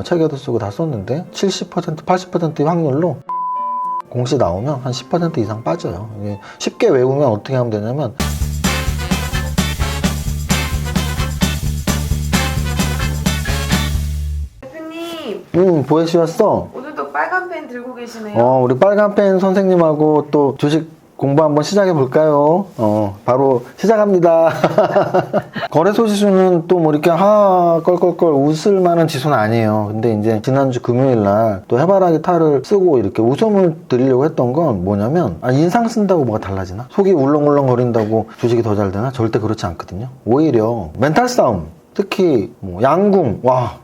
책에도 쓰고 다 썼는데 70%, 80%의 확률로 공시 나오면 한 10% 이상 빠져요. 이게 쉽게 외우면 어떻게 하면 되냐면 대표님 보혜씨 왔어? 오늘도 빨간 펜 들고 계시네요. 우리 빨간 펜 선생님하고 또 주식 공부 한번 시작해 볼까요? 바로 시작합니다. 거래소 지수는 또 뭐 이렇게 껄껄껄 웃을 만한 지수는 아니에요. 근데 이제 지난주 금요일 날 또 해바라기 탈을 쓰고 이렇게 웃음을 드리려고 했던 건 뭐냐면, 인상 쓴다고 뭐가 달라지나? 속이 울렁울렁 거린다고 주식이 더 잘 되나? 절대 그렇지 않거든요. 오히려 멘탈 싸움. 특히 양궁,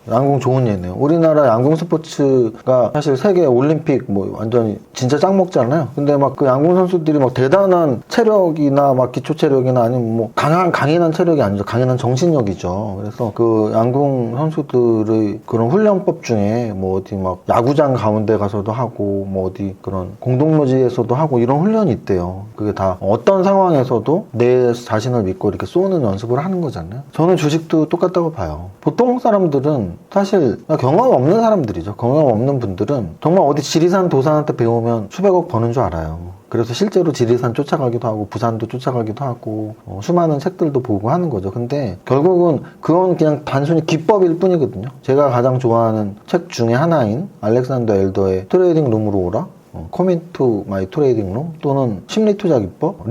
양궁 좋은 예네요. 우리나라 양궁 스포츠가 사실 세계 올림픽 완전히 진짜 짱 먹잖아요. 근데 막 그 양궁 선수들이 막 대단한 체력이나 막 기초 체력이나 아니면 강인한 체력이 아니죠. 강인한 정신력이죠. 그래서 그 양궁 선수들의 그런 훈련법 중에 어디 막 야구장 가운데 가서도 하고 어디 그런 공동묘지에서도 하고 이런 훈련이 있대요. 그게 다 어떤 상황에서도 내 자신을 믿고 이렇게 쏘는 연습을 하는 거잖아요. 저는 주식도 똑같다고 봐요. 보통 사람들은 사실 경험 없는 사람들이죠. 경험 없는 분들은 정말 어디 지리산 도산한테 배우면 수백억 버는 줄 알아요. 그래서 실제로 지리산 쫓아가기도 하고 부산도 쫓아가기도 하고 수많은 책들도 보고 하는 거죠. 근데 결국은 그건 그냥 단순히 기법일 뿐이거든요. 제가 가장 좋아하는 책 중에 하나인 알렉산더 엘더의 트레이딩 룸으로 오라, Come into my trading room, 또는 심리 투자 기법,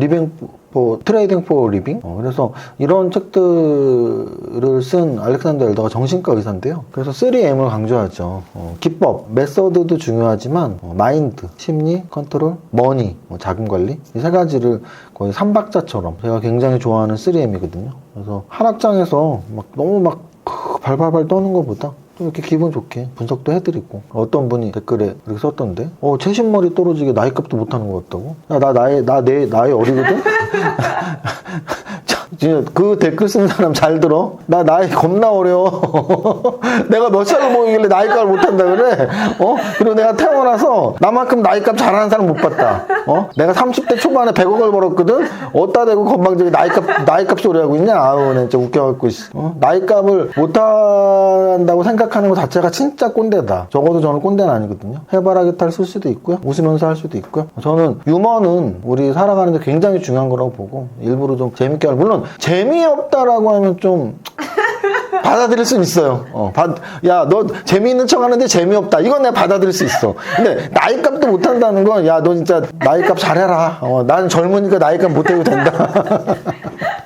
트레이딩 포 리빙. 그래서 이런 책들을 쓴 알렉산더 엘더가 정신과 의사인데요. 그래서 3M을 강조하죠. 기법, 메서드도 중요하지만 마인드, 심리, 컨트롤, 머니, 자금 관리, 이 세 가지를 거의 3박자처럼 제가 굉장히 좋아하는 3M이거든요. 그래서 하락장에서 너무 발발발 떠는 것보다 좀 이렇게 기분 좋게 분석도 해드리고, 어떤 분이 댓글에 그렇게 썼던데, 채신머리 떨어지게 나이값도 못하는 것 같다고? 내 나이 어리거든? 진짜 그 댓글 쓴 사람 잘 들어? 나 나이 겁나 어려. 내가 몇 살로 보이길래 나이값을 못한다 그래? 그리고 내가 태어나서 나만큼 나이값 잘하는 사람 못 봤다. 내가 30대 초반에 100억을 벌었거든? 어디다 대고 건방지게 나이값 소리 하고 있냐? 아우, 진짜 웃겨갖고. 나이값을 못한다고 생각하는 것 자체가 진짜 꼰대다. 적어도 저는 꼰대는 아니거든요. 해바라기 탈 쓸 수도 있고요. 웃으면서 할 수도 있고요. 저는 유머는 우리 살아가는데 굉장히 중요한 거라고 보고, 일부러 좀 재밌게 물론 재미없다라고 하면 좀 받아들일 수 있어요. 야, 너 재미있는 척 하는데 재미없다. 이건 내가 받아들일 수 있어. 근데 나이값도 못한다는 건, 야, 너 진짜 나이값 잘해라. 난 젊으니까 나이값 못해도 된다.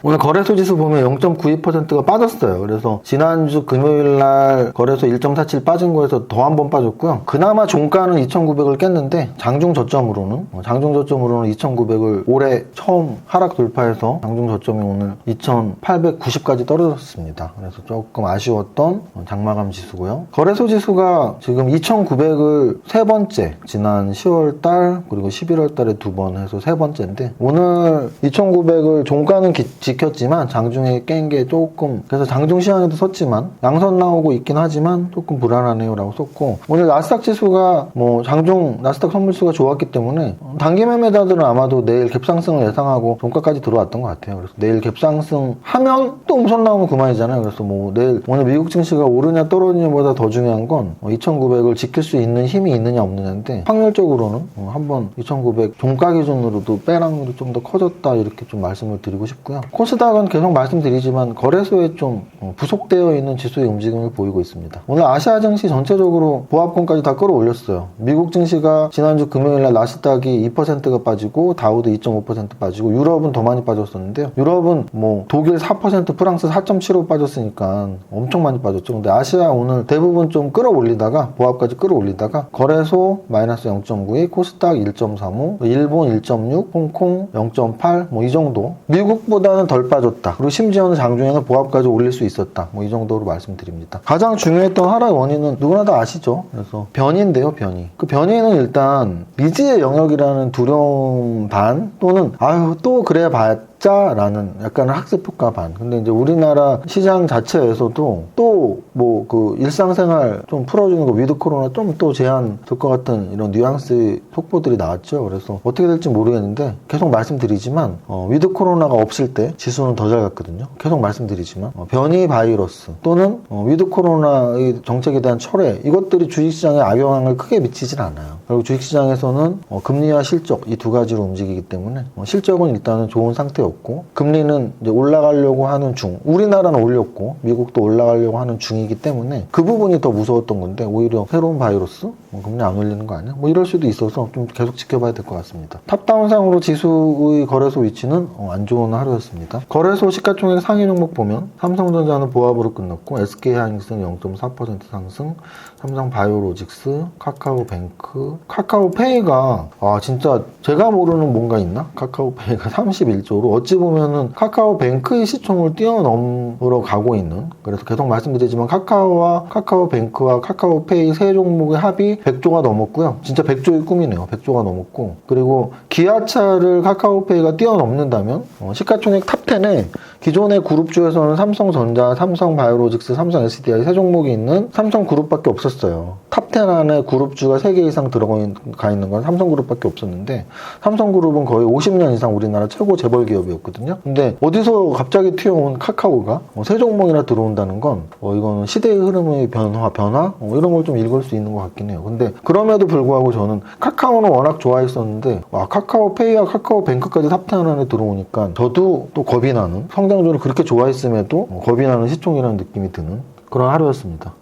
오늘 거래소 지수 보면 0.92%가 빠졌어요. 그래서 지난주 금요일 날 거래소 1.47 빠진 거에서 더 한 번 빠졌고요. 그나마 종가는 2,900을 깼는데 장중 저점으로는 2,900을 올해 처음 하락 돌파해서 장중 저점이 오늘 2,890까지 떨어졌습니다. 그래서 조금 아쉬웠던 장마감 지수고요. 거래소 지수가 지금 2,900을 세 번째, 지난 10월 달 그리고 11월 달에 두 번 해서 세 번째인데, 오늘 2,900을 종가는 지켰지만 장중에 깬 게 조금, 그래서 장중 시황에도 썼지만 양선 나오고 있긴 하지만 조금 불안하네요 라고 썼고, 오늘 나스닥 지수가 장중 나스닥 선물수가 좋았기 때문에 단기 매매자들은 아마도 내일 갭상승을 예상하고 종가까지 들어왔던 것 같아요. 그래서 내일 갭상승 하면 또 우선 나오면 그만이잖아요. 그래서 내일 오늘 미국 증시가 오르냐 떨어지냐보다 더 중요한 건 2,900을 지킬 수 있는 힘이 있느냐 없느냐인데, 확률적으로는 한번 2,900 종가 기준으로도 빼랑률이 좀 더 커졌다 이렇게 좀 말씀을 드리고 싶고요. 코스닥은 계속 말씀드리지만 거래소에 좀 부속되어 있는 지수의 움직임을 보이고 있습니다. 오늘 아시아 증시 전체적으로 보합권까지 다 끌어올렸어요. 미국 증시가 지난주 금요일날 나스닥이 2%가 빠지고 다우도 2.5% 빠지고, 유럽은 더 많이 빠졌었는데요. 유럽은 독일 4%, 프랑스 4.75 빠졌으니까 엄청 많이 빠졌죠. 근데 아시아 오늘 대부분 좀 끌어올리다가 보합까지 끌어올리다가 거래소 마이너스 0.92, 코스닥 1.35, 일본 1.6, 홍콩 0.8 이 정도. 미국보다는 덜 빠졌다. 그리고 심지어는 장중에는 보합까지 올릴 수 있었다. 이 정도로 말씀드립니다. 가장 중요했던 하락 원인은 누구나 다 아시죠? 그래서 변이인데요, 변이. 그 변이는 일단 미지의 영역이라는 두려움 반, 또는 또 그래 적자라는 약간 학습효과 반. 근데 이제 우리나라 시장 자체에서도 또 뭐 그 일상생활 좀 풀어주는 거 위드 코로나 좀 또 제한 될 것 같은 이런 뉘앙스 속보들이 나왔죠. 그래서 어떻게 될지 모르겠는데 계속 말씀드리지만 위드 코로나가 없을 때 지수는 더 잘 갔거든요. 계속 말씀드리지만 변이 바이러스 또는 위드 코로나의 정책에 대한 철회 이것들이 주식시장에 악영향을 크게 미치진 않아요. 그리고 주식시장에서는 금리와 실적 이 두 가지로 움직이기 때문에 실적은 일단은 좋은 상태였고 금리는 이제 올라가려고 하는 중 우리나라는 올렸고 미국도 올라가려고 하는 중이기 때문에 그 부분이 더 무서웠던 건데 오히려 새로운 바이러스 금리 안 올리는 거 아니야? 뭐 이럴 수도 있어서 좀 계속 지켜봐야 될 것 같습니다. 탑다운상으로 지수의 거래소 위치는 안 좋은 하루였습니다. 거래소 시가총액 상위 종목 보면 삼성전자는 보합으로 끝났고 SK하이닉스는 0.4% 상승, 삼성바이오로직스, 카카오뱅크, 카카오페이가 진짜 제가 모르는 뭔가 있나? 카카오페이가 31조로 어찌 보면은 카카오뱅크의 시총을 뛰어넘으러 가고 있는 그래서 계속 말씀드리지만 카카오와 카카오뱅크와 카카오페이 세 종목의 합이 100조가 넘었고요. 진짜 100조의 꿈이네요. 100조가 넘었고 그리고 기아차를 카카오페이가 뛰어넘는다면 시가총액 탑10에 기존의 그룹주에서는 삼성전자, 삼성바이오로직스, 삼성 SDI 세 종목이 있는 삼성그룹밖에 없었어요. 탑10 안에 그룹주가 3개 이상 들어가 있는 건 삼성그룹밖에 없었는데 삼성그룹은 거의 50년 이상 우리나라 최고 재벌 기업이었거든요. 근데 어디서 갑자기 튀어온 카카오가 세 종목이나 들어온다는 건 이거는 시대의 흐름의 변화 이런 걸 좀 읽을 수 있는 것 같긴 해요. 근데 그럼에도 불구하고 저는 카카오는 워낙 좋아했었는데 카카오페이와 카카오뱅크까지 탑10 안에 들어오니까 저도 또 겁이 나는 성장률을 그렇게 좋아했음에도 겁이 나는 시총이라는 느낌이 드는 그런 하루였습니다.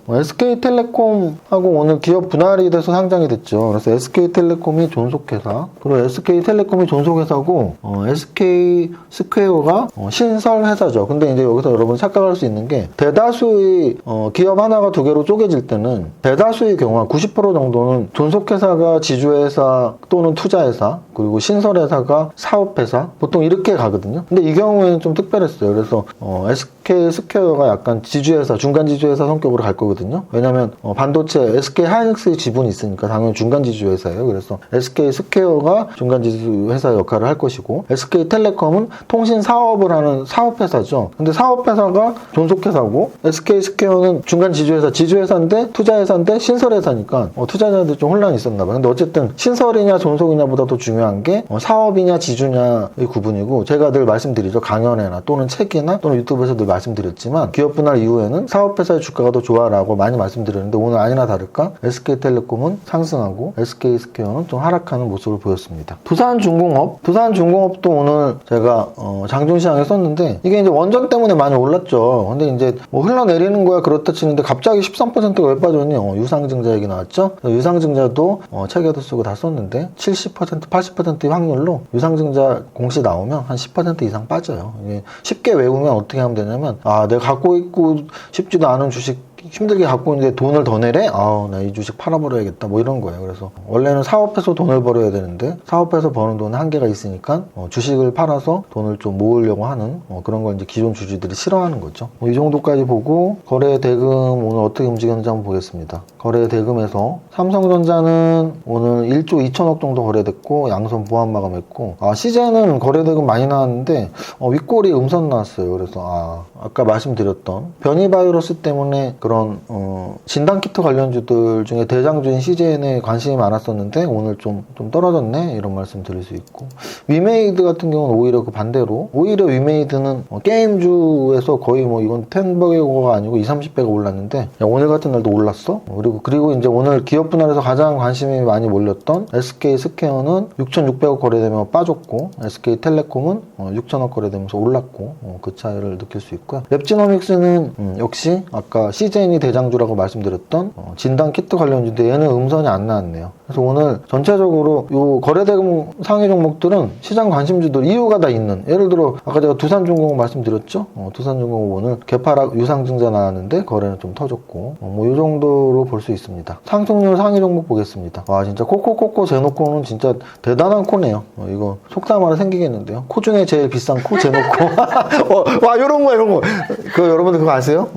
SK텔레콤하고 오늘 기업 분할이 돼서 상장이 됐죠. 그래서 SK텔레콤이 존속회사, 그리고 SK텔레콤이 존속회사고, SK스퀘어가 신설회사죠. 근데 이제 여기서 여러분 착각할 수 있는 게, 대다수의 기업 하나가 두 개로 쪼개질 때는, 대다수의 경우 한 90% 정도는 존속회사가 지주회사 또는 투자회사, 그리고 신설회사가 사업회사, 보통 이렇게 가거든요. 근데 이 경우에는 좀 특별했어요. 그래서 SK스퀘어가 약간 지주회사, 중간지주회사 성격으로 갈 거거든요. 왜냐면 반도체 SK하이닉스의 지분이 있으니까 당연히 중간지주회사예요. 그래서 SK스퀘어가 중간지주회사 역할을 할 것이고 SK텔레콤은 통신 사업을 하는 사업회사죠. 근데 사업회사가 존속회사고 SK스퀘어는 중간지주회사, 지주회사인데 투자회사인데 신설회사니까 투자자들 좀 혼란이 있었나 봐요. 근데 어쨌든 신설이냐 존속이냐보다 더 중요한 게 사업이냐 지주냐의 구분이고 제가 늘 말씀드리죠. 강연회나 또는 책이나 또는 유튜브에서 늘 말씀드렸지만 기업 분할 이후에는 사업회사의 주가가 더 좋아라고 많이 말씀드렸는데 오늘 아니나 다를까 SK텔레콤은 상승하고 SK스퀘어는 좀 하락하는 모습을 보였습니다. 두산중공업도 오늘 제가 장중시장에 썼는데 이게 이제 원전 때문에 많이 올랐죠. 근데 이제 뭐 흘러내리는 거야 그렇다 치는데 갑자기 13%가 왜 빠졌니? 유상증자 얘기 나왔죠. 유상증자도 책에도 쓰고 다 썼는데 70%, 80%의 확률로 유상증자 공시 나오면 한 10% 이상 빠져요. 이게 쉽게 외우면 어떻게 하면 되냐면 내가 갖고 있고 싶지도 않은 주식 힘들게 갖고 있는데 돈을 더 내래? 나 이 주식 팔아버려야겠다 뭐 이런 거예요. 그래서 원래는 사업해서 돈을 벌어야 되는데 사업해서 버는 돈은 한계가 있으니까 주식을 팔아서 돈을 좀 모으려고 하는 그런 걸 이제 기존 주주들이 싫어하는 거죠. 이 정도까지 보고 거래 대금 오늘 어떻게 움직였는지 한번 보겠습니다. 거래 대금에서 삼성전자는 오늘 1조 2천억 정도 거래됐고 양선 보합 마감했고 시제는 거래 대금 많이 나왔는데 윗골이 음선 나왔어요. 그래서 아까 말씀드렸던 변이 바이러스 때문에 그런 진단키트 관련주들 중에 대장주인 CJN에 관심이 많았었는데 오늘 좀 떨어졌네 이런 말씀 드릴 수 있고 위메이드 같은 경우는 오히려 그 반대로 오히려 위메이드는 게임주에서 거의 뭐 이건 10배가 아니고 20-30배가 올랐는데 오늘 같은 날도 올랐어. 그리고 이제 오늘 기업 분할에서 가장 관심이 많이 몰렸던 SK스퀘어는 6,600억 거래되며 빠졌고 SK텔레콤은 6,000억 거래되면서 올랐고 그 차이를 느낄 수 있고요. 랩지노믹스는 역시 아까 CJN이 대장주라고 말씀드렸던 진단키트 관련주인데 얘는 음선이 안 나왔네요. 그래서 오늘 전체적으로 요 거래대금 상위 종목들은 시장 관심주들 이유가 다 있는 예를 들어 아까 제가 두산중공업 말씀드렸죠. 두산중공업 오늘 개파락 유상증자 나왔는데 거래는 좀 터졌고 뭐 이 정도로 볼 수 있습니다. 상승률 상위 종목 보겠습니다. 진짜 코코코코 제노코는 진짜 대단한 코네요. 이거 속담 하나 생기겠는데요. 코 중에 제일 비싼 코 제노코. 이런 거. 여러분들 그거 아세요?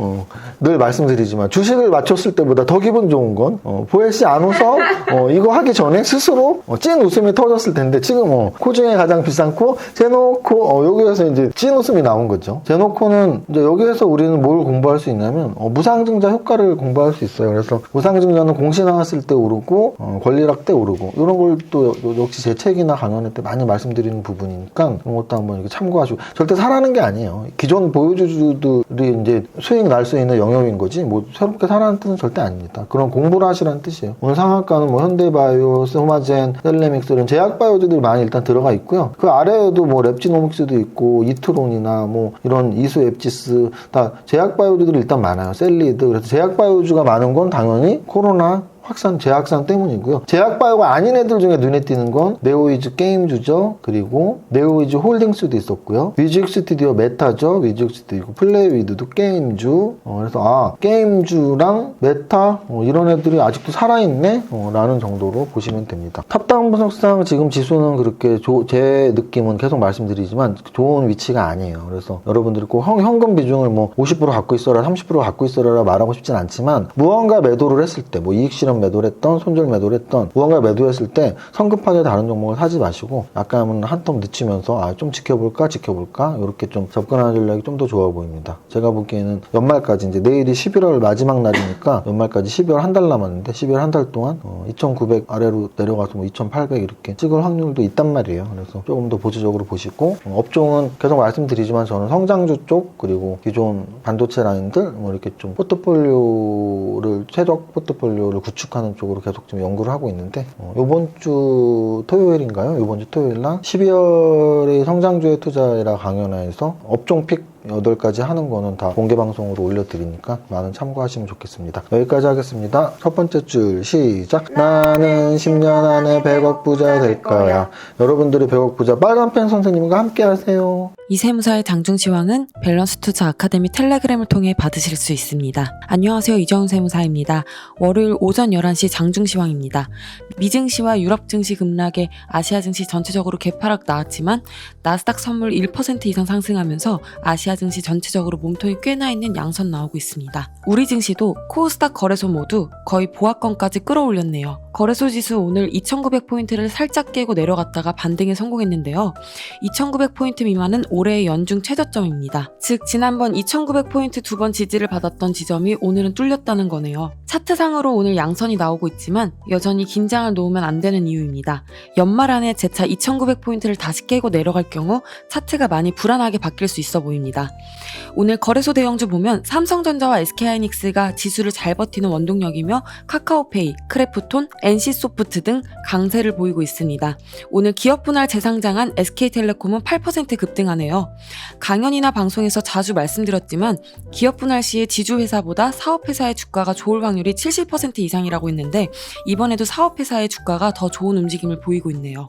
늘 말씀드리지만 주식을 맞췄을 때보다 더 기분 좋은 건 보혜씨 안 웃어? 이거 하기 전에 스스로 찐 웃음이 터졌을 텐데 지금 코 중에 가장 비싼 코 제노코 여기에서 이제 찐 웃음이 나온 거죠. 제노코는 이제 여기에서 우리는 뭘 공부할 수 있냐면 무상증자 효과를 공부할 수 있어요. 그래서 무상증자는 공시 나왔을 때 오르고 권리락 때 오르고 이런 걸 또 역시 제 책이나 강연할 때 많이 말씀드리는 부분이니까 그런 것도 한번 이렇게 참고하시고 절대 사라는 게 아니에요. 기존 보유주들이 이제 수익 날 수 있는 영역인 거지 뭐 새롭게 사라는 뜻은 절대 아닙니다. 그런 공부를 하시라는 뜻이에요. 오늘 상한가는 뭐 현대바이오, 소마젠, 셀레믹스 이런 제약바이오주들이 많이 일단 들어가 있고요. 그 아래에도 뭐 랩지노믹스도 있고 이트론이나 뭐 이런 이수 앱지스 다 제약바이오주들이 일단 많아요. 셀리드. 그래서 제약바이오주가 많은 건 당연히 코로나 재확산 때문이고요. 제약바이오가 아닌 애들 중에 눈에 띄는 건 네오이즈 게임주죠. 그리고 네오이즈 홀딩스도 있었고요. 뮤직 스튜디오 메타죠. 뮤직 스튜디오 플레이위드도 게임주. 그래서 게임주랑 메타 이런 애들이 아직도 살아있네 라는 정도로 보시면 됩니다. 탑다운 분석상 지금 지수는 그렇게 제 느낌은 계속 말씀드리지만 좋은 위치가 아니에요. 그래서 여러분들이 꼭 현금 비중을 뭐 50% 갖고 있어라 30% 갖고 있어라 말하고 싶진 않지만 무언가 매도를 했을 때 뭐 이익 실현 매도를 했던 손절 매도를 했던 무언가 매도했을 때 성급하게 다른 종목을 사지 마시고 약간은 한 텀 늦추면서 좀 지켜볼까 이렇게 좀 접근하는 전략이 좀 더 좋아 보입니다. 제가 보기에는 연말까지 이제 내일이 11월 마지막 날이니까 연말까지 12월 한 달 남았는데 12월 한 달 동안 2,900 아래로 내려가서 뭐 2,800 이렇게 찍을 확률도 있단 말이에요. 그래서 조금 더 보수적으로 보시고 업종은 계속 말씀드리지만 저는 성장주 쪽 그리고 기존 반도체 라인들 뭐 이렇게 좀 최적 포트폴리오를 구축하는 쪽으로 계속 좀 연구를 하고 있는데 이번 주 토요일인가요? 이번 주 토요일날 12월의 성장주의 투자라 강연회에서 업종 픽 8가지 하는 거는 다 공개 방송으로 올려드리니까 많은 참고하시면 좋겠습니다. 여기까지 하겠습니다. 첫 번째 줄 시작. 나는 10년 안에 100억 부자 될 거야. 여러분들이 100억 부자 빨간펜 선생님과 함께 하세요. 이세무사의 장중시황은 밸런스 투자 아카데미 텔레그램을 통해 받으실 수 있습니다. 안녕하세요. 이정훈 세무사입니다. 월요일 오전 11시 장중시황입니다. 미증시와 유럽 증시 급락에 아시아 증시 전체적으로 개파락 나왔지만 나스닥 선물 1% 이상 상승하면서 아시아 증시 전체적으로 몸통이 꽤나 있는 양선 나오고 있습니다. 우리 증시도 코스닥 거래소 모두 거의 보합권까지 끌어올렸네요. 거래소 지수 오늘 2,900포인트를 살짝 깨고 내려갔다가 반등에 성공했는데요. 2,900포인트 미만은 올해의 연중 최저점입니다. 즉 지난번 2,900포인트 두 번 지지를 받았던 지점이 오늘은 뚫렸다는 거네요. 차트상으로 오늘 양선이 나오고 있지만 여전히 긴장을 놓으면 안 되는 이유입니다. 연말 안에 재차 2,900포인트를 다시 깨고 내려갈 경우 차트가 많이 불안하게 바뀔 수 있어 보입니다. 오늘 거래소 대형주 보면 삼성전자와 SK하이닉스가 지수를 잘 버티는 원동력이며 카카오페이, 크래프톤, NC소프트 등 강세를 보이고 있습니다. 오늘 기업 분할 재상장한 SK텔레콤은 8% 급등하네요. 강연이나 방송에서 자주 말씀드렸지만 기업 분할 시에 지주회사보다 사업회사의 주가가 좋을 확률이 70% 이상이라고 했는데 이번에도 사업회사의 주가가 더 좋은 움직임을 보이고 있네요.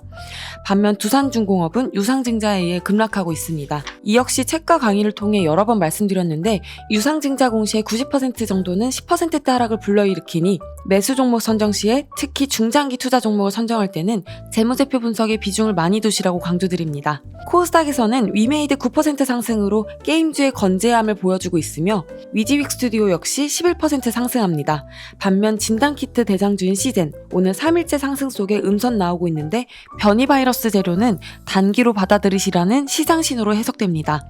반면 두산중공업은 유상증자에 의해 급락하고 있습니다. 이 역시 책과 강의를 통해 여러 번 말씀드렸는데 유상증자 공시의 90% 정도는 10%대 하락을 불러일으키니 매수 종목 선정 시에 특히 중장기 투자 종목을 선정할 때는 재무제표 분석에 비중을 많이 두시라고 강조드립니다. 코스닥에서는 위메이드 9% 상승으로 게임주의 건재함을 보여주고 있으며 위지윅 스튜디오 역시 11% 상승합니다. 반면 진단키트 대장주인 시젠 오늘 3일째 상승 속에 음선 나오고 있는데 변이 바이러스 재료는 단기로 받아들이시라는 시장 신호로 해석됩니다.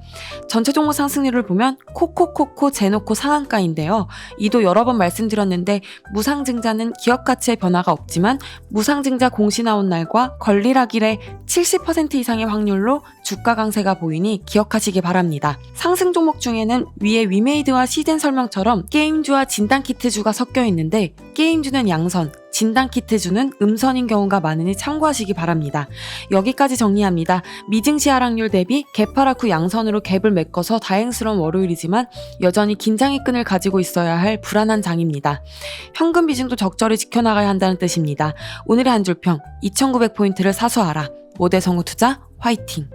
전체 종목 상승률을 보면 코코코코 제노코 상한가인데요. 이도 여러 번 말씀드렸는데 무상증자는 기업 가치의 변화가 없지만 무상증자 공시 나온 날과 권리락일에 70% 이상의 확률로 주가 강세가 보이니 기억하시기 바랍니다. 상승 종목 중에는 위에 위메이드와 시젠 설명처럼 게임주와 진단키트주가 섞여 있는데 게임주는 양선, 진단키트주는 음선인 경우가 많으니 참고하시기 바랍니다. 여기까지 정리합니다. 미증시 하락률 대비 개파락 후 양선으로 갭을 메꿔서 다행스러운 월요일이지만 여전히 긴장의 끈을 가지고 있어야 할 불안한 장입니다. 현금 비중도 적절히 지켜나가야 한다는 뜻입니다. 오늘의 한 줄평 2,900포인트를 사수하라. 모대성우 투자 화이팅!